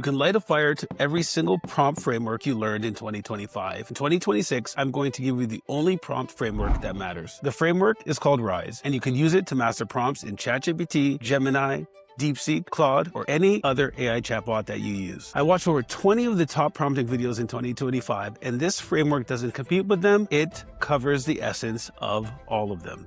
can light a fire to every single prompt framework you learned in 2025. In 2026, I'm going to give you the only prompt framework that matters. The framework is called Rise, and you can use it to master prompts in ChatGPT, Gemini, DeepSeek, Claude, or any other AI chatbot that you use. I watched over 20 of the top prompting videos in 2025, and this framework doesn't compete with them. It covers the essence of all of them.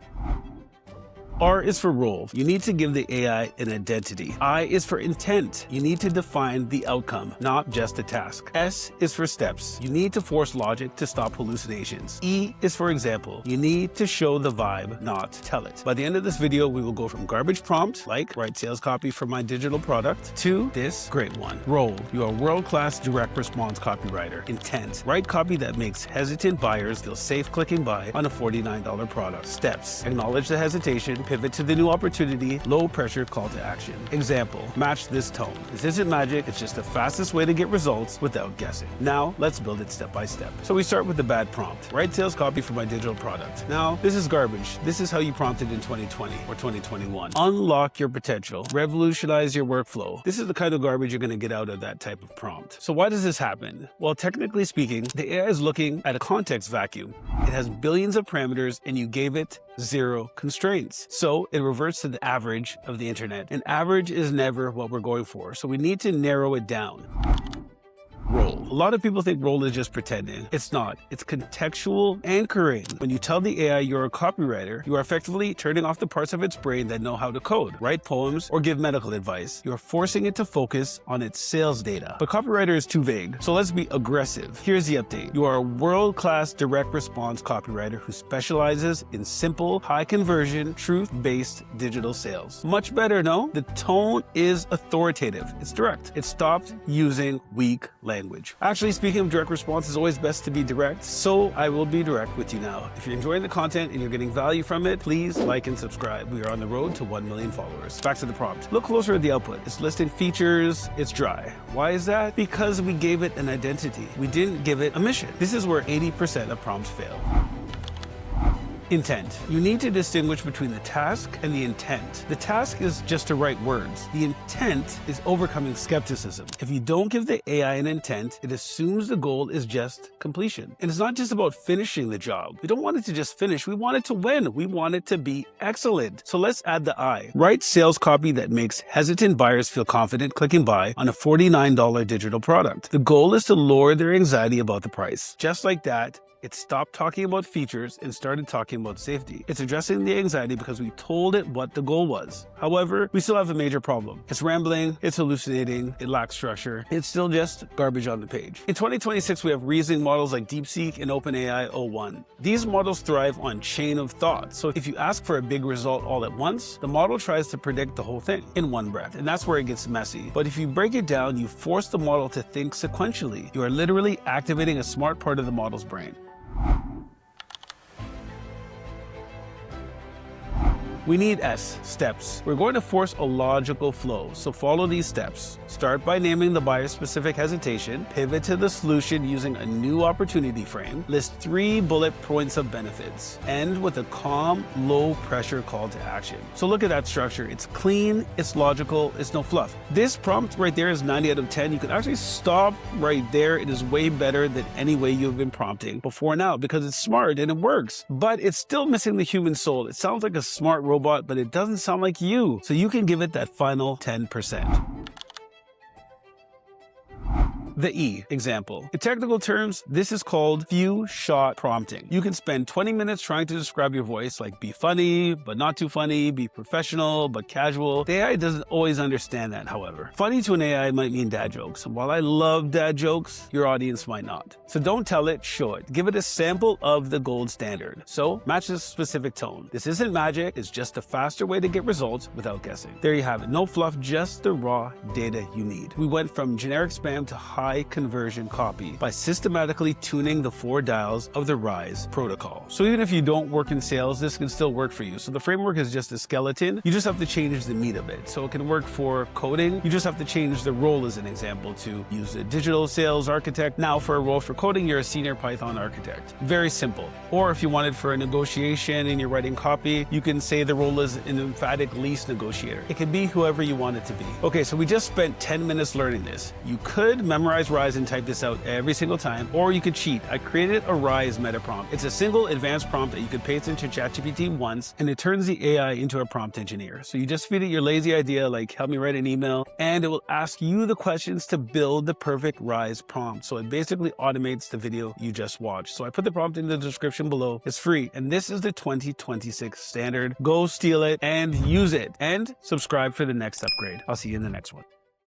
R is for role. You need to give the AI an identity. I is for intent. You need to define the outcome, not just the task. S is for steps. You need to force logic to stop hallucinations. E is for example. You need to show the vibe, not tell it. By the end of this video, we will go from garbage prompt, like write sales copy for my digital product, to this great one. Role. You are a world-class direct response copywriter. Intent. Write copy that makes hesitant buyers feel safe clicking buy on a $49 product. Steps. Acknowledge the hesitation, pivot to the new opportunity, low pressure call to action. Example, match this tone. This isn't magic, it's just the fastest way to get results without guessing. Now, let's build it step by step. So we start with the bad prompt. Write sales copy for my digital product. Now, this is garbage. This is how you prompted in 2020 or 2021. Unlock your potential. Revolutionize your workflow. This is the kind of garbage you're going to get out of that type of prompt. So why does this happen? Well, technically speaking, the AI is looking at a context vacuum. It has billions of parameters and you gave it zero constraints. So it reverts to the average of the internet. An average is never what we're going for. So we need to narrow it down. Role. A lot of people think role is just pretending. It's not. It's contextual anchoring. When you tell the AI you're a copywriter, you are effectively turning off the parts of its brain that know how to code, write poems, or give medical advice. You are forcing it to focus on its sales data. But copywriter is too vague, so let's be aggressive. Here's the update. You are a world-class direct response copywriter who specializes in simple, high-conversion, truth-based digital sales. Much better, no? The tone is authoritative. It's direct. It stopped using weak language. Actually, speaking of direct response, it's always best to be direct, so I will be direct with you now. If you're enjoying the content and you're getting value from it, please like and subscribe. We are on the road to 1 million followers. Back to the prompt. Look closer at the output. It's listing features, it's dry. Why is that? Because we gave it an identity. We didn't give it a mission. This is where 80% of prompts fail. Intent. You need to distinguish between the task and the intent. The task is just to write words. The intent is overcoming skepticism. If you don't give the AI an intent, it assumes the goal is just completion. And it's not just about finishing the job. We don't want it to just finish. We want it to win. We want it to be excellent. So let's add the I. Write sales copy that makes hesitant buyers feel confident clicking buy on a $49 digital product. The goal is to lower their anxiety about the price. Just like that, it stopped talking about features and started talking about safety. It's addressing the anxiety because we told it what the goal was. However, we still have a major problem. It's rambling, it's hallucinating, it lacks structure. It's still just garbage on the page. In 2026, we have reasoning models like DeepSeek and OpenAI o1. These models thrive on chain of thought. So if you ask for a big result all at once, the model tries to predict the whole thing in one breath. And that's where it gets messy. But if you break it down, you force the model to think sequentially. You are literally activating a smart part of the model's brain. We need S, steps. We're going to force a logical flow, so follow these steps. Start by naming the buyer's specific hesitation, pivot to the solution using a new opportunity frame, list 3 bullet points of benefits, end with a calm, low-pressure call to action. So look at that structure. It's clean, it's logical, it's no fluff. This prompt right there is 90 out of 10. You can actually stop right there. It is way better than any way you've been prompting before now because it's smart and it works, but it's still missing the human soul. It sounds like a smart robot, but it doesn't sound like you. So you can give it that final 10%. The E, example. In technical terms, this is called few-shot prompting. You can spend 20 minutes trying to describe your voice, like be funny, but not too funny, be professional, but casual. The AI doesn't always understand that, however. Funny to an AI might mean dad jokes. And while I love dad jokes, your audience might not. So don't tell it, show it. Give it a sample of the gold standard. So match this specific tone. This isn't magic, it's just a faster way to get results without guessing. There you have it. No fluff, just the raw data you need. We went from generic spam to high high conversion copy by systematically tuning the 4 dials of the RISE protocol. So even if you don't work in sales, this can still work for you. So the framework is just a skeleton. You just have to change the meat of it. So it can work for coding. You just have to change the role as an example to use a digital sales architect. Now for a role for coding, you're a senior Python architect. Very simple. Or if you wanted for a negotiation and you're writing copy, you can say the role is an emphatic lease negotiator. It can be whoever you want it to be. Okay, so we just spent 10 minutes learning this. You could memorize RISE and type this out every single time, or you could cheat. I created a RISE meta prompt. It's a single advanced prompt that you could paste into ChatGPT once, and it turns the AI into a prompt engineer. So you just feed it your lazy idea, like help me write an email, and it will ask you the questions to build the perfect RISE prompt. So it basically automates the video you just watched. So I put the prompt in the description below. It's free, and this is the 2026 standard. Go steal it and use it, and subscribe for the next upgrade. I'll see you in the next one.